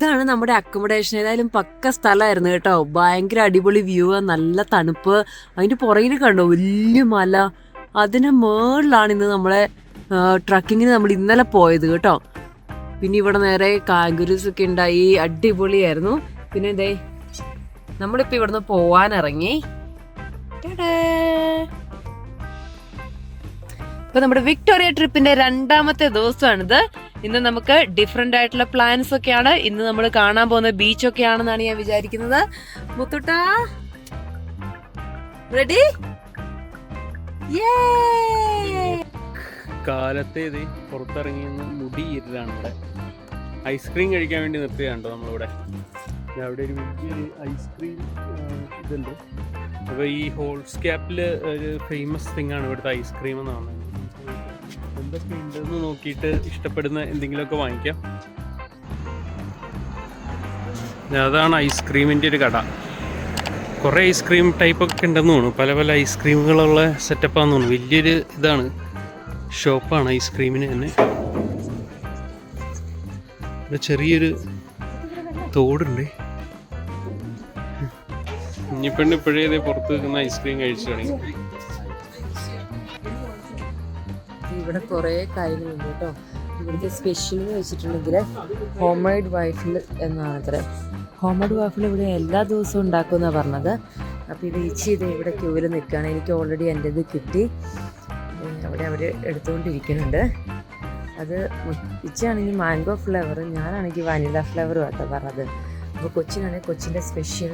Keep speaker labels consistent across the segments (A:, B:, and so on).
A: ഇതാണ് നമ്മുടെ അക്കോമഡേഷൻ. ഏതായാലും പക്ക സ്ഥലമായിരുന്നു കേട്ടോ. ഭയങ്കര അടിപൊളി വ്യൂ, നല്ല തണുപ്പ്. അതിൻ്റെ പുറകിൽ കണ്ടോ വലിയ മല. അതിന് മുകളിലാണ് ഇന്ന് നമ്മളെ ട്രക്കിങ്ങിന് നമ്മൾ ഇന്നലെ പോയത് കേട്ടോ. പിന്നെ ഇവിടെ നേരെ കാങ്കുരൂസ് ഒക്കെ ഉണ്ടായി, അടിപൊളിയായിരുന്നു. പിന്നെ എന്തേ നമ്മളിപ്പോൾ ഇവിടുന്ന് പോവാനിറങ്ങി. ഇപ്പൊ നമ്മുടെ വിക്ടോറിയ ട്രിപ്പിന്റെ 2ാമത്തെ ദിവസമാണിത്. ഇന്ന് നമുക്ക് ഡിഫറെന്റ് ആയിട്ടുള്ള പ്ലാൻസ് ഒക്കെയാണ്. ഇന്ന് നമ്മൾ കാണാൻ പോകുന്ന ബീച്ചൊക്കെയാണെന്നാണ് ഞാൻ വിചാരിക്കുന്നത്. മുത്തുട്ടാ റെഡി?
B: കാലത്തെ പുറത്തിറങ്ങി മുടി ഇരുതാണ്. ഇവിടെ ഐസ്ക്രീം കഴിക്കാൻ വേണ്ടി നിർത്തിയതാണ്ടോ നമ്മളിവിടെ. അവിടെ ഒരു വലിയൊരു ഐസ്ക്രീം ഇതുണ്ട്. അപ്പോൾ ഈ ഹോൾസ് ക്യാപ്പിൽ ഒരു ഫേമസ് തിങ് ആണ് ഇവിടുത്തെ ഐസ്ക്രീം എന്ന് പറഞ്ഞത്. എന്തൊക്കെ ഉണ്ടെന്ന് നോക്കിയിട്ട് ഇഷ്ടപ്പെടുന്ന എന്തെങ്കിലുമൊക്കെ വാങ്ങിക്കാം. അതാണ് ഐസ്ക്രീമിൻ്റെ ഒരു കട. കുറേ ഐസ്ക്രീം ടൈപ്പൊക്കെ ഉണ്ടെന്ന് തോന്നുന്നു. പല പല ഐസ്ക്രീമുകളുള്ള സെറ്റപ്പാന്ന് തോന്നുന്നു. വലിയൊരു ഇതാണ്, ഷോപ്പാണ് ഐസ്ക്രീമിന് തന്നെ. ചെറിയൊരു തോടുണ്ട്. ഇനിയിപ്പെണ്ണ് ഇപ്പോഴേ പുറത്ത് നിൽക്കുന്ന ഐസ്ക്രീം കഴിച്ചു തുടങ്ങി.
A: ഇവിടെ കുറേ കാര്യങ്ങളുണ്ട് കേട്ടോ. ഇവിടുത്തെ സ്പെഷ്യൽ എന്ന് വെച്ചിട്ടുണ്ടെങ്കിൽ ഹോം മെയ്ഡ് വൈഫിൽ എന്നാണ് അത്ര. ഹോം മെയ്ഡ് വൈഫിൽ ഇവിടെ എല്ലാ ദിവസവും ഉണ്ടാക്കുമെന്നാണ് പറഞ്ഞത്. അപ്പോൾ ഇത് ഇത് ഇവിടെ ക്യൂവിൽ നിൽക്കുകയാണ്. എനിക്ക് ഓൾറെഡി എൻ്റെ ഇത് കിട്ടി. അവിടെ അവർ എടുത്തുകൊണ്ടിരിക്കുന്നുണ്ട്. അത് ഇച്ചാണെങ്കിൽ മാംഗോ ഫ്ലേവർ, ഞാനാണെങ്കിൽ വാനില ഫ്ലേവറും ആട്ടോ പറഞ്ഞത്. അപ്പോൾ കൊച്ചിനാണെങ്കിൽ കൊച്ചിൻ്റെ സ്പെഷ്യൽ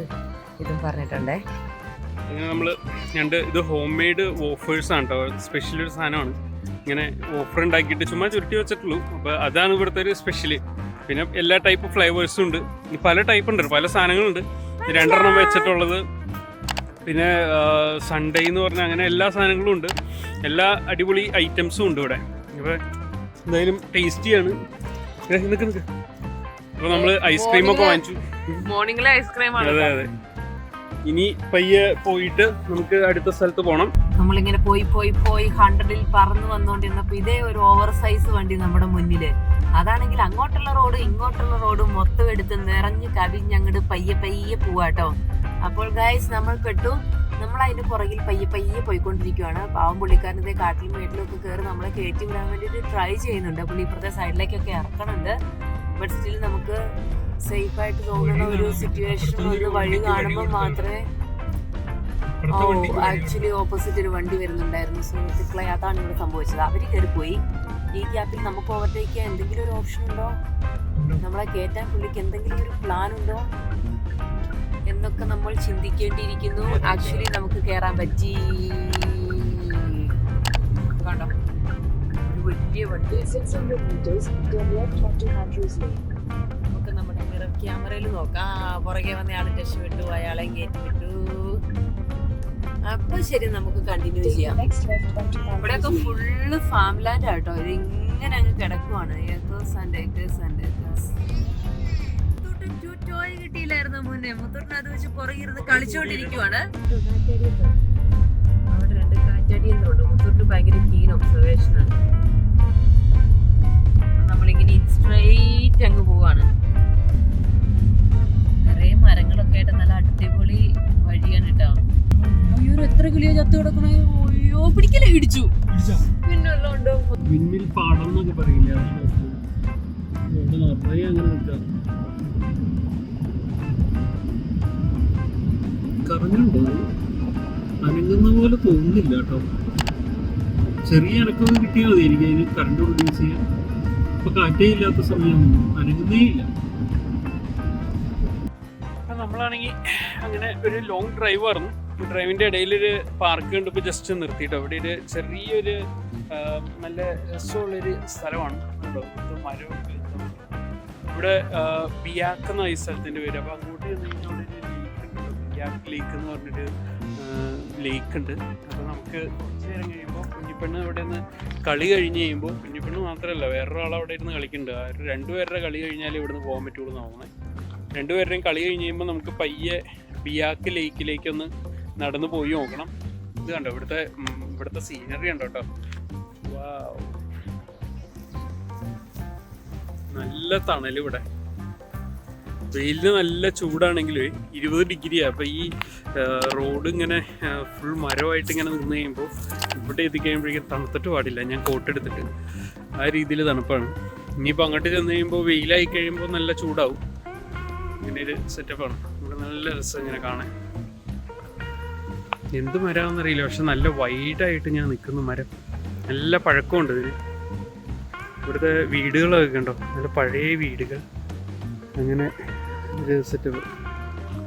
A: ഇതും പറഞ്ഞിട്ടുണ്ടേ.
B: നമ്മൾ ഇത് ഹോം മെയ്ഡ് വോഫേഴ്സ് ആണ് കേട്ടോ. സ്പെഷ്യൽ ഒരു സാധനമാണ്. ഇങ്ങനെ ഓഫർ ഉണ്ടാക്കിയിട്ട് ചുമ്മാ ചുരുട്ടി വെച്ചിട്ടുള്ളൂ. അപ്പോൾ അതാണ് ഇവിടുത്തെ ഒരു സ്പെഷ്യല്. പിന്നെ എല്ലാ ടൈപ്പ് ഫ്ലേവേഴ്സും ഉണ്ട്. പല ടൈപ്പ് ഉണ്ട്, പല സാധനങ്ങളുണ്ട്. 2 വെച്ചിട്ടുള്ളത്, പിന്നെ സൺഡേ എന്ന് പറഞ്ഞാൽ അങ്ങനെ എല്ലാ സാധനങ്ങളും ഉണ്ട്. എല്ലാ അടിപൊളി ഐറ്റംസും ഉണ്ട് ഇവിടെ. അപ്പോൾ എന്തായാലും ടേസ്റ്റിയാണ്. നിൽക്ക്. അപ്പോൾ നമ്മൾ ഐസ്ക്രീമൊക്കെ വാങ്ങിച്ചു.
A: മോർണിംഗിലെ ഐസ്ക്രീം ആണ്.
B: അതെ അതെ. ഇനി പയ്യെ പോയിട്ട് നമുക്ക് അടുത്ത സ്ഥലത്ത് പോകണം.
A: നമ്മളിങ്ങനെ പോയി 100-ൽ പറന്ന് വന്നുകൊണ്ടിരുന്നപ്പോ ഇതേ ഒരു ഓവർ സൈസ് വണ്ടി നമ്മുടെ മുന്നില്. അതാണെങ്കിൽ അങ്ങോട്ടുള്ള റോഡ് ഇങ്ങോട്ടുള്ള റോഡ് മൊത്തം എടുത്ത് നിറഞ്ഞ് കവിഞ്ഞങ്ങോട്ട് പയ്യെ പോവാട്ടോ. അപ്പോൾ ഗൈസ് നമ്മൾ പെട്ടു. നമ്മൾ അതിന്റെ പുറകിൽ പയ്യെ പോയിക്കൊണ്ടിരിക്കുകയാണ്. പാവം പുള്ളിക്കാരൻ ഇതേ കാട്ടിലും വീട്ടിലും ഒക്കെ കയറി നമ്മളെ കയറ്റി വിടാൻ വേണ്ടിയിട്ട് ട്രൈ ചെയ്യുന്നുണ്ട്. പുള്ളി ഇപ്പുറത്തെ സൈഡിലേക്കൊക്കെ ഇറക്കണുണ്ട്. ബട്ട് സ്റ്റിൽ നമുക്ക് സേഫ് ആയിട്ട് തോന്നുന്ന ഒരു സിറ്റുവേഷൻ, ഒരു വഴി കാണുമ്പോൾ മാത്രമേ. ആക്ച്വലി ഓപ്പോസിറ്റ് ഒരു വണ്ടി വരുന്നുണ്ടായിരുന്നു സുഹൃത്തുക്കളെ. അതാണ് ഇവിടെ സംഭവിച്ചത്. അവർ കയറിപ്പോയി. ഈ ഗ്യാപ്പിൽ നമുക്ക് ഓവർടേക്ക് ചെയ്യാൻ എന്തെങ്കിലും ഒരു ഓപ്ഷൻ ഉണ്ടോ? നമ്മളെ കയറ്റാൻ പുള്ളിക്ക് എന്തെങ്കിലും ഒരു പ്ലാൻ ഉണ്ടോ എന്നൊക്കെ നമ്മൾ ചിന്തിക്കേണ്ടിയിരിക്കുന്നു. ആക്ച്വലി നമുക്ക് കയറാൻ പറ്റി. കണ്ടോ, ഒരു വലിയ വണ്ടി. നമുക്ക് നമ്മുടെ മിറർ ക്യാമറയിൽ നോക്കാം. പുറകെ വന്ന ആളെ രക്ഷപ്പെട്ടു, അയാളെ കയറ്റി വിട്ടു. അപ്പൊ ശരി, നമുക്ക് കണ്ടിന്യൂ ചെയ്യാം. ഇവിടെയൊക്കെ ഫുള്ള് ഫാം ലാൻഡ് ആട്ടോ. ഇത് ഇങ്ങനെ അങ്ങ് കിടക്കുവാണ്. ടോയ് കിട്ടിയില്ലായിരുന്നു മുന്നേ. മുത്തൂറിന് അത് വെച്ച് പുറകിരുന്ന് കളിച്ചോണ്ടിരിക്കുവാണ്. അവിടെ 2 കാറ്റാടി യന്ത്രമുണ്ട്. മുത്തൂറിന് ഭയങ്കര കീൻ ഒബ്സർവേഷനാണ്. നമ്മളിങ്ങനെ സ്ട്രെയിറ്റ് അങ്ങ് പോവാണ്. നിറയെ മരങ്ങളൊക്കെ ആയിട്ട് നല്ല അടിപൊളി വഴിയാണ് കേട്ടോ. അയ്യോ, എത്ര കിളിയോ ചത്ത് കിടക്കണോ. അയ്യോ, പിടിക്കലേ, ഇടിച്ചു. പിന്നെ വല്ലതും ഉണ്ടോ?
B: പിന്നിൽ പാടം എന്നൊക്കെ പറയില്ല. കറങ്ങുന്നുണ്ടോ? അനങ്ങുന്ന പോലെ തോന്നുന്നില്ല കേട്ടോ. ചെറിയ അനക്കൊക്കെ കിട്ടിയാൽ മതി എനിക്ക് അതിന് കറണ്ട് പ്രൊഡ്യൂസ് ചെയ്യാൻ. ഇപ്പൊ കാറ്റേ ഇല്ലാത്ത സമയമൊന്നും അനങ്ങുന്നേ ഇല്ല. നമ്മളാണെങ്കിൽ അങ്ങനെ ഒരു ലോങ് ഡ്രൈവ് ആയിരുന്നു. ഡ്രൈവിൻ്റെ ഇടയിലൊരു പാർക്ക് കണ്ടപ്പോൾ ജസ്റ്റ് നിർത്തിയിട്ടോ. അവിടെ ഒരു ചെറിയൊരു നല്ല രസമുള്ളൊരു സ്ഥലമാണ് കേട്ടോ. മരമൊക്കെ ഇവിടെ ബിയാക്ക് എന്ന ഈ സ്ഥലത്തിൻ്റെ പേര്. അപ്പോൾ അങ്ങോട്ട് ചെന്ന് അവിടെ ഒരു ബിയാക്ക് ലേക്ക് എന്ന് പറഞ്ഞൊരു ലേക്ക് ഉണ്ട്. അപ്പോൾ നമുക്ക് കുറച്ച് നേരം കഴിയുമ്പോൾ കുഞ്ഞിപ്പെണ്ണ് അവിടെ നിന്ന് കളി കഴിഞ്ഞ് കഴിയുമ്പോൾ, കുഞ്ഞിപ്പെണ്ണ് മാത്രമല്ല വേറൊരാൾ അവിടെ ഇരുന്ന് കളിക്കുന്നുണ്ട്. ആ 2 പേരുടെ കളി കഴിഞ്ഞാൽ ഇവിടുന്ന് പോകാൻ പറ്റുള്ളൂ എന്നാണ്. 2 പേരുടെയും കളി കഴിഞ്ഞ് കഴിയുമ്പോൾ നമുക്ക് പയ്യെ ബിയാക്ക് ലേക്കിലേക്കൊന്ന് നടന്നു പോയി നോക്കണം. ഇത് കണ്ടോ, ഇവിടുത്തെ സീനറി ഉണ്ടോ കേട്ടോ. നല്ല തണല് ഇവിടെ. വെയിലിന് നല്ല ചൂടാണെങ്കിൽ 20 ഡിഗ്രിയാണ്. അപ്പോൾ ഈ റോഡ് ഇങ്ങനെ ഫുൾ മരമായിട്ട് ഇങ്ങനെ നിന്ന് കഴിയുമ്പോൾ ഇവിടെ എത്തിക്കഴിയുമ്പോഴേക്കും തണുത്തിട്ട് പാടില്ല. ഞാൻ കോട്ട് എടുത്തിട്ട് ആ രീതിയിൽ തണുപ്പാണ്. ഇനിയിപ്പോൾ അങ്ങോട്ട് ചെന്ന് കഴിയുമ്പോൾ വെയിലായി കഴിയുമ്പോൾ നല്ല ചൂടാവും. ഇങ്ങനെ ഒരു സെറ്റപ്പാണ്. ഇവിടെ നല്ല രസം ഇങ്ങനെ കാണാൻ. എന്ത് മരമാണെന്നറിയില്ല, പക്ഷെ നല്ല വൈഡായിട്ട് ഞാൻ നിൽക്കുന്നു. മരം നല്ല പഴക്കമുണ്ട് ഇതിന്. ഇവിടുത്തെ വീടുകളൊക്കെ ഉണ്ടോ, നല്ല പഴയ വീടുകൾ. അങ്ങനെ ഒരു സെറ്റപ്പ്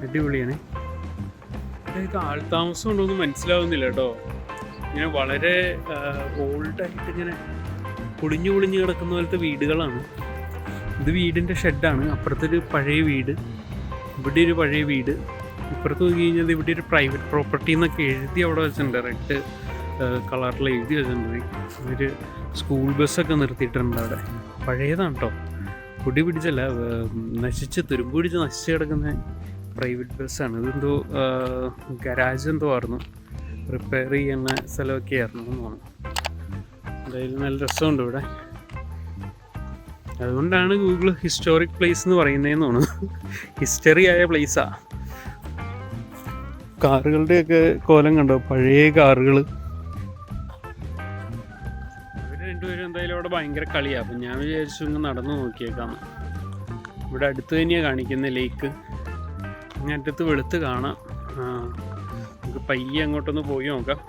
B: അടിപൊളിയാണ്. ഇത് ആൾതാമസം ഉണ്ടോയെന്ന് മനസ്സിലാവുന്നില്ല കേട്ടോ. ഇങ്ങനെ വളരെ ഓൾഡായിട്ട് ഇങ്ങനെ പൊളിഞ്ഞു കിടക്കുന്ന പോലത്തെ വീടുകളാണ്. ഇത് വീടിൻ്റെ ഷെഡാണ്. അപ്പുറത്തൊരു പഴയ വീട്, ഇവിടെ ഒരു പഴയ വീട്. ഇപ്പുറത്ത് നോക്കി കഴിഞ്ഞാൽ ഇവിടെ ഒരു പ്രൈവറ്റ് പ്രോപ്പർട്ടി എന്നൊക്കെ എഴുതി അവിടെ വെച്ചിട്ടുണ്ട്. റെഡ് കളറിൽ എഴുതി വെച്ചിട്ടുണ്ട്. ഒരു സ്കൂൾ ബസ്സൊക്കെ നിർത്തിയിട്ടുണ്ട് അവിടെ. പഴയതാണ് കേട്ടോ, പൊടി പിടിച്ചല്ല, തുരുമ്പ് പിടിച്ച് നശിച്ച് കിടക്കുന്ന പ്രൈവറ്റ് ബസ്സാണ്. ഇതെന്തോ ഗരാജ് എന്തോ ആയിരുന്നു, റിപ്പയർ ചെയ്യുന്ന സ്ഥലമൊക്കെ ആയിരുന്നു എന്ന് തോന്നുന്നു. എന്തായാലും നല്ല രസമുണ്ട് ഇവിടെ. അതുകൊണ്ടാണ് ഗൂഗിൾ ഹിസ്റ്റോറിക് പ്ലേസ് എന്ന് പറയുന്നതെന്ന് തോന്നുന്നു. ഹിസ്റ്ററി ആയ പ്ലേസാണ്. കാറുകളുടെയൊക്കെ കോലം കണ്ടോ, പഴയ കാറുകൾ. ഇവർ രണ്ടുപേരും എന്തായാലും അവിടെ ഭയങ്കര കളിയാണ്. അപ്പം ഞാൻ വിചാരിച്ചു ഇങ്ങ് നടന്നു നോക്കിയേക്കാന്ന്. ഇവിടെ അടുത്ത് തന്നെയാണ് കാണിക്കുന്നത് ലേക്ക്. ഇങ്ങനെ അടുത്ത് വെളുത്ത് കാണാം. നമുക്ക് പയ്യെ അങ്ങോട്ടൊന്ന് പോയി നോക്കാം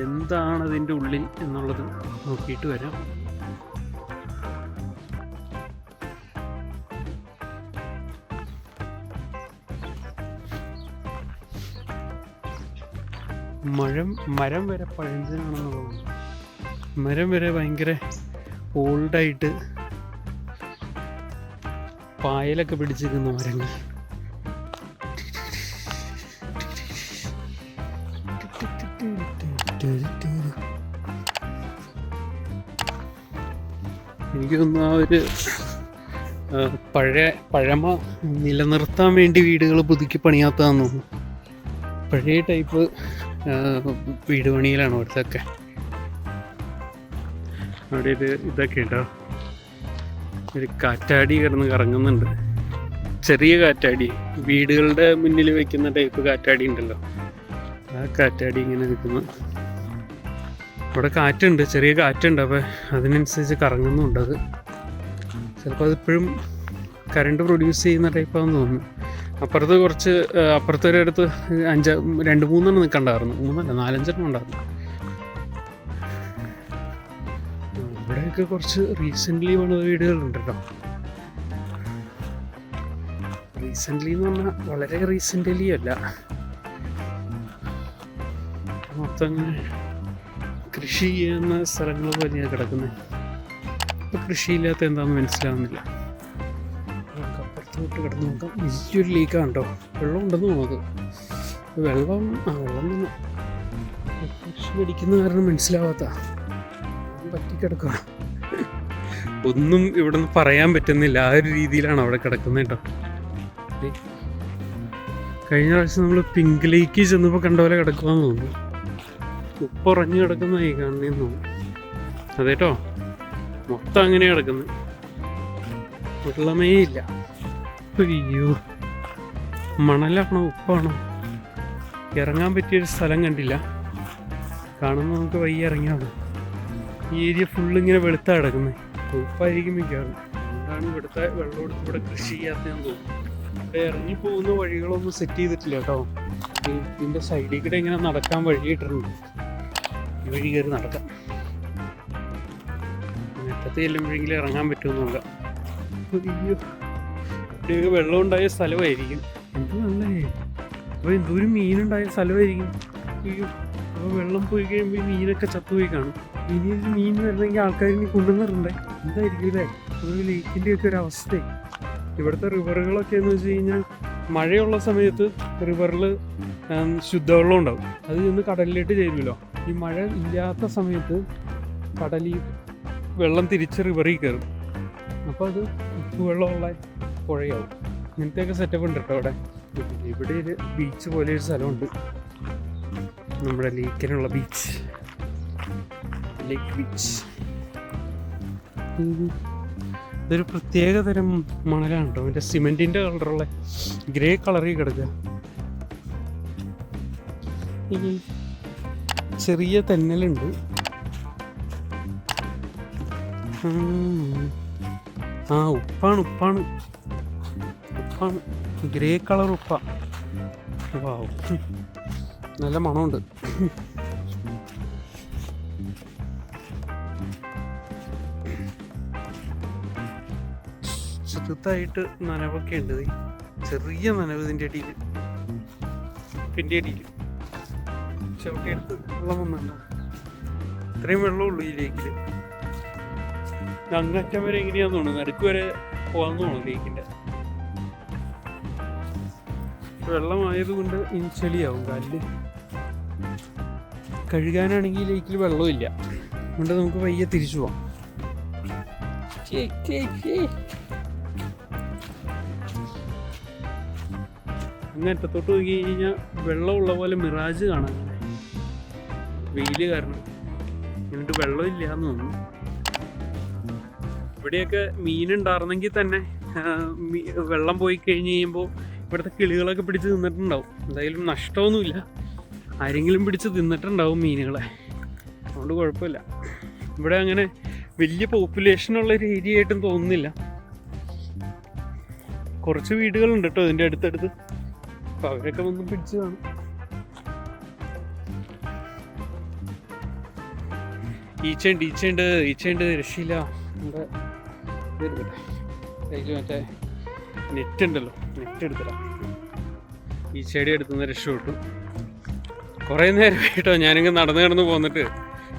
B: എന്താണ് അതിൻ്റെ ഉള്ളിൽ എന്നുള്ളത് നോക്കിയിട്ട് വരാം. മരം വരെ പഴഞ്ചനാണെന്ന് തോന്നുന്നു. മരം വരെ ഭയങ്കര ഓൾഡായിട്ട് പായലൊക്കെ പിടിച്ചിരിക്കുന്ന മരങ്ങൾ. എനിക്ക് തോന്നുന്നു ആ ഒരു പഴമ നിലനിർത്താൻ വേണ്ടി വീടുകൾ പുതുക്കി പണിയാത്തതാന്ന് തോന്നുന്നു. പഴയ ടൈപ്പ് വീട് പണിയിലാണ് ഇവിടുത്തൊക്കെ. അവിടെ ഒരു ഇതൊക്കെ ഉണ്ടോ, ഒരു കാറ്റാടി കിടന്ന് കറങ്ങുന്നുണ്ട്. ചെറിയ കാറ്റാടി, വീടുകളുടെ മുന്നിൽ വെക്കുന്ന ടൈപ്പ് കാറ്റാടി ഉണ്ടല്ലോ, ആ കാറ്റാടി ഇങ്ങനെ നിൽക്കുന്നു. ഇവിടെ കാറ്റുണ്ട്, ചെറിയ കാറ്റുണ്ട്. അപ്പോൾ അതിനനുസരിച്ച് കറങ്ങുന്നുണ്ട്. അത് ചിലപ്പോൾ അതിപ്പോഴും കറണ്ട് പ്രൊഡ്യൂസ് ചെയ്യുന്ന ടൈപ്പാണെന്ന് തോന്നുന്നു. അപ്പുറത്ത് കുറച്ച് അപ്പുറത്തൊരിടത്ത് 2-3 നിൽക്കണ്ടായിരുന്നു. 4-5 ഉണ്ടായിരുന്നു. ഇവിടെയൊക്കെ കുറച്ച് റീസെൻ്റ്ലി പണിത വീടുകളുണ്ട് കേട്ടോ. റീസെൻ്റ്ലി എന്ന് പറഞ്ഞാൽ വളരെ റീസെൻ്റ്ലി അല്ല, മൊത്തം കൃഷി ചെയ്യുന്ന സ്ഥലങ്ങൾ പോലെയാണ് കിടക്കുന്നത്. ഇപ്പം കൃഷിയില്ലാത്ത എന്താണെന്ന് മനസ്സിലാവുന്നില്ല. അപ്പുറത്തോട്ട് കിടന്ന് നോക്കാം. വലിയൊരു ലീക്കാണ് കേട്ടോ. വെള്ളം ഉണ്ടെന്ന് തോന്നുന്നത്. വെള്ളം തന്നെ കൃഷി പിടിക്കുന്ന കാരണം മനസ്സിലാവാത്ത പറ്റിക്കിടക്കുക. ഒന്നും ഇവിടെ നിന്ന് പറയാൻ പറ്റുന്നില്ല. ആ ഒരു രീതിയിലാണ് അവിടെ കിടക്കുന്നത് കേട്ടോ. കഴിഞ്ഞ പ്രാവശ്യം നമ്മൾ പിങ്ക് ലേക്ക് ചെന്നപ്പോൾ കണ്ട പോലെ കിടക്കുവാന്ന് തോന്നുന്നു. ഉപ്പുറഞ്ഞു കിടക്കുന്നതായി കാണുന്നതെന്ന് തോന്നുന്നു. അതേട്ടോ, മൊത്തം അങ്ങനെ കിടക്കുന്നത്, വെള്ളമേ ഇല്ല. അയ്യോ, മണലാണോ ഉപ്പാണോ? ഇറങ്ങാൻ പറ്റിയൊരു സ്ഥലം കണ്ടില്ല. കാണുമ്പോൾ നമുക്ക് വയ്യ ഇറങ്ങിയാണ്. ഈ ഏരിയ ഫുള്ളിങ്ങനെ വെളുത്ത കിടക്കുന്നത്. ഉപ്പായിരിക്കും മിക്കവാറും. അതുകൊണ്ടാണ് ഇവിടുത്തെ വെള്ളം എടുത്ത് ഇവിടെ കൃഷി ചെയ്യാത്തതെന്ന് തോന്നുന്നു. ഇവിടെ ഇറങ്ങിപ്പോകുന്ന വഴികളൊന്നും സെറ്റ് ചെയ്തിട്ടില്ല കേട്ടോ. ഇതിൻ്റെ സൈഡിൽ കൂടെ ഇങ്ങനെ നടക്കാൻ വഴിയിട്ടിട്ടുണ്ട്. ഈ വഴി കയറി നടക്കാം. നേരത്തെ ചെല്ലുമ്പോഴെങ്കിലും ഇറങ്ങാൻ പറ്റുമെന്ന് നോക്കാം. അയ്യോ, ഇവിടെയൊക്കെ വെള്ളം ഉണ്ടായ സ്ഥലമായിരിക്കും. എന്ത് നല്ലേ. അപ്പോൾ എന്തോരം മീനുണ്ടായ സ്ഥലമായിരിക്കും. അയ്യോ, അപ്പോൾ വെള്ളം പോയി കഴിയുമ്പോൾ ഈ മീനൊക്കെ ചത്തുപോയി കാണും. ഇനി ഒരു മീൻ വരണമെങ്കിൽ ആൾക്കാർ ഇനി കൊണ്ടുവന്നിട്ടുണ്ടേ. എന്തായിരിക്കും ഇല്ലേ ഒരു ലേക്കിൻ്റെയൊക്കെ ഒരു അവസ്ഥ. ഇവിടുത്തെ റിവറുകളൊക്കെ എന്ന് വെച്ച് കഴിഞ്ഞാൽ മഴയുള്ള സമയത്ത് റിവറിൽ ശുദ്ധവെള്ളം ഉണ്ടാവും. അത് ചെന്ന് കടലിലേക്ക് ചേരുമല്ലോ. ഈ മഴ ഇല്ലാത്ത സമയത്ത് കടലിൽ വെള്ളം തിരിച്ച് റിവറിൽ കയറും. അപ്പോൾ അത് ഉപ്പുവെള്ളമുള്ള പുഴയാവും. ഇങ്ങനത്തെയൊക്കെ സെറ്റപ്പ് ഉണ്ട് കേട്ടോ അവിടെ. ഇവിടെ ഒരു ബീച്ച് പോലെ ഒരു സ്ഥലമുണ്ട്, നമ്മുടെ ലേക്കിനുള്ള ബീച്ച്, ലേക്ക് ബീച്ച്. ഇതൊരു പ്രത്യേക തരം മണലാണ് കേട്ടോ. മറ്റേ സിമെൻറ്റിൻ്റെ കളറുള്ള ഗ്രേ കളറിൽ കിടക്കുക. ഈ ചെറിയ തെന്നലുണ്ട്. ആ ഉപ്പാണ് ഉപ്പാണ് ഉപ്പാണ് ഗ്രേ കളർ ഉപ്പ. വാവ്, നല്ല മണമുണ്ട്. ചെറുതായിട്ട് നനവൊക്കെ ഉണ്ട്. ചെറിയ നനവ് ഇതിൻ്റെ അടിയിൽ, പിന്നെ അടിയിൽ ചവിട്ടിയെടുത്ത് വെള്ളം വന്നുണ്ടോ. ഇത്രയും വെള്ളമുള്ളൂ ഈ ലേക്കിൽ. അങ്ങറ്റം വരെ എങ്ങനെയാന്ന് തോന്നുന്നു, നടുക്ക് വരെ പോകാന്ന് തോന്നുന്നു ലേക്കിൻ്റെ. വെള്ളമായതുകൊണ്ട് ഇനി ചെളിയാവും കാലിൽ. കഴുകാനാണെങ്കിൽ ലേക്കിൽ വെള്ളമില്ല, അതുകൊണ്ട് നമുക്ക് പയ്യെ തിരിച്ചു പോവാം. അങ്ങ് അറ്റത്തോട്ട് നോക്കി കഴിഞ്ഞാൽ വെള്ളമുള്ള പോലെ മിറാജ് കാണാൻ, വെയില് കാരണം. എന്നിട്ട് വെള്ളമില്ല എന്ന് തോന്നുന്നു. ഇവിടെയൊക്കെ മീനുണ്ടായിരുന്നെങ്കിൽ തന്നെ വെള്ളം പോയി കഴിഞ്ഞ് കഴിയുമ്പോൾ ഇവിടുത്തെ കിളികളൊക്കെ പിടിച്ച് തിന്നിട്ടുണ്ടാവും. എന്തായാലും നഷ്ടമൊന്നുമില്ല, ആരെങ്കിലും പിടിച്ച് തിന്നിട്ടുണ്ടാവും മീനുകളെ, അതുകൊണ്ട് കുഴപ്പമില്ല. ഇവിടെ അങ്ങനെ വലിയ പോപ്പുലേഷനുള്ളൊരു ഏരിയ ആയിട്ടും തോന്നുന്നില്ല. കുറച്ച് വീടുകളുണ്ട് കേട്ടോ ഇതിൻ്റെ അടുത്തടുത്ത്, അപ്പോൾ അവരൊക്കെ വന്ന് പിടിച്ച് കാണും. ഈച്ചയുണ്ട് രക്ഷയില്ല. നമ്മുടെ കയ്യിൽ മറ്റേ നെറ്റ് ഉണ്ടല്ലോ, നെറ്റ് എടുത്തിടാം. ഈച്ചയുടെ അടുത്തുനിന്ന് രക്ഷപ്പെട്ടു. കുറേ നേരം കേട്ടോ ഞാനിങ്ങ് നടന്ന് പോന്നിട്ട്.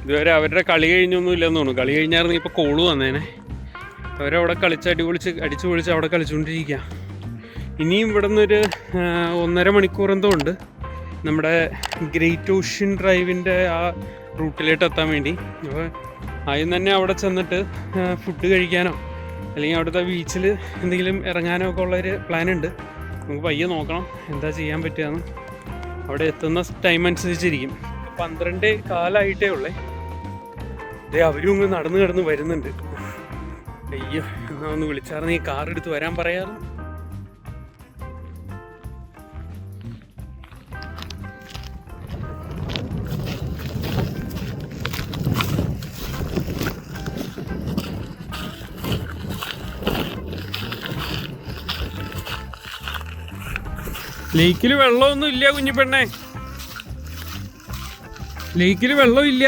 B: ഇതുവരെ അവരുടെ കളി കഴിഞ്ഞൊന്നും ഇല്ലെന്ന് തോന്നുന്നു. കളി കഴിഞ്ഞായിരുന്നു ഇപ്പോൾ കോള് വന്നേനെ. അവരവിടെ കളിച്ച് അടിച്ചു പൊളിച്ച് അവിടെ കളിച്ചുകൊണ്ടിരിക്കുക. ഇനിയും ഇവിടെ നിന്നൊരു 1.5 മണിക്കൂർ എന്തോ ഉണ്ട് നമ്മുടെ ഗ്രേറ്റ് ഓഷ്യൻ ഡ്രൈവിൻ്റെ ആ റൂട്ടിലോട്ട് എത്താൻ വേണ്ടി. അപ്പോൾ ആദ്യം തന്നെ അവിടെ ചെന്നിട്ട് ഫുഡ് കഴിക്കാനോ അല്ലെങ്കിൽ അവിടുത്തെ ബീച്ചിൽ എന്തെങ്കിലും ഇറങ്ങാനോ ഒക്കെ ഉള്ളൊരു പ്ലാൻ ഉണ്ട്. നമുക്ക് പയ്യെ നോക്കണം എന്താ ചെയ്യാൻ പറ്റുകയെന്ന്. അവിടെ എത്തുന്ന ടൈം അനുസരിച്ചിരിക്കും. 12:15 ഉള്ളേ. അതേ അവരും ഇങ്ങ് നടന്ന് വരുന്നുണ്ട്. അയ്യോ, എന്നാ ഒന്ന് വിളിച്ചായിരുന്നു ഈ കാർ എടുത്ത് വരാൻ പറയാറ്. ലേക്കിൽ വെള്ളമൊന്നും ഇല്ല കുഞ്ഞിപ്പെണ്ണേ, ലേക്കിൽ വെള്ളമില്ല.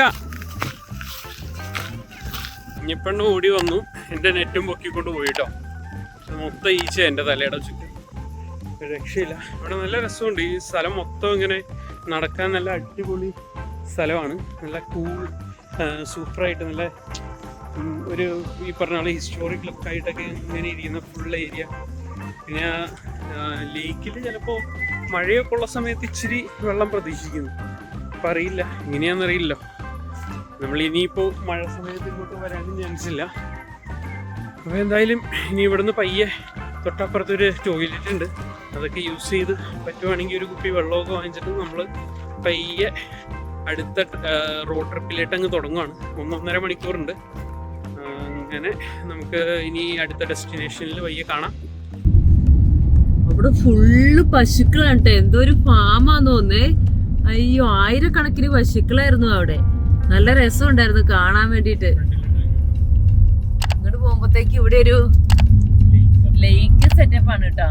B: കുഞ്ഞിപ്പെണ്ണ് ഓടി വന്നു, എൻ്റെ നെറ്റും പൊക്കിക്കൊണ്ട് പോയിട്ടോ. മൊത്തം ഈച്ച എൻ്റെ തലയുടെ ചുറ്റും, രക്ഷയില്ല. ഇവിടെ നല്ല രസമുണ്ട്. ഈ സ്ഥലം മൊത്തം ഇങ്ങനെ നടക്കാൻ നല്ല അടിപൊളി സ്ഥലമാണ്. നല്ല കൂൾ സൂപ്പറായിട്ട് നല്ല ഒരു ഈ പറഞ്ഞ പോലെ ഹിസ്റ്റോറിക് ലുക്കായിട്ടൊക്കെ ഇങ്ങനെ ഇരിക്കുന്ന ഫുൾ ഏരിയ. പിന്നെ ലേക്കിൽ ചിലപ്പോൾ മഴയൊക്കെ ഉള്ള സമയത്ത് ഇച്ചിരി വെള്ളം പ്രതീക്ഷിക്കുന്നു. അപ്പം അറിയില്ല, ഇങ്ങനെയാണെന്നറിയില്ലല്ലോ. നമ്മൾ ഇനിയിപ്പോൾ മഴ സമയത്ത് ഇങ്ങോട്ട് വരാനും ചാൻസ് ഇല്ല. അപ്പോൾ എന്തായാലും ഇനി ഇവിടുന്ന് പയ്യെ തൊട്ടപ്പുറത്തൊരു ടോയ്ലറ്റ് ഉണ്ട്, അതൊക്കെ യൂസ് ചെയ്ത് പറ്റുവാണെങ്കിൽ ഒരു കുപ്പി വെള്ളമൊക്കെ വാങ്ങിച്ചിട്ട് നമ്മൾ പയ്യെ അടുത്ത റോഡ് ട്രിപ്പിലേക്ക് അങ്ങ് തുടങ്ങുകയാണ്. 1.5 മണിക്കൂറുണ്ട്. അങ്ങനെ നമുക്ക് ഇനി അടുത്ത ഡെസ്റ്റിനേഷനിൽ പയ്യെ കാണാം.
A: അവിടെ ഫുള്ള് പശുക്കളാണ് കേട്ടോ. എന്തോ ഒരു ഫാമാന്ന് തോന്നേ. അയ്യോ, 1000കണക്കിന് പശുക്കളായിരുന്നു അവിടെ. നല്ല രസമുണ്ടായിരുന്നു കാണാൻ വേണ്ടിട്ട്. ഇങ്ങോട്ട് പോകുമ്പോഴത്തേക്ക് ഇവിടെ ഒരു ലേക്ക് സെറ്റപ്പ് ആണ് കേട്ടോ.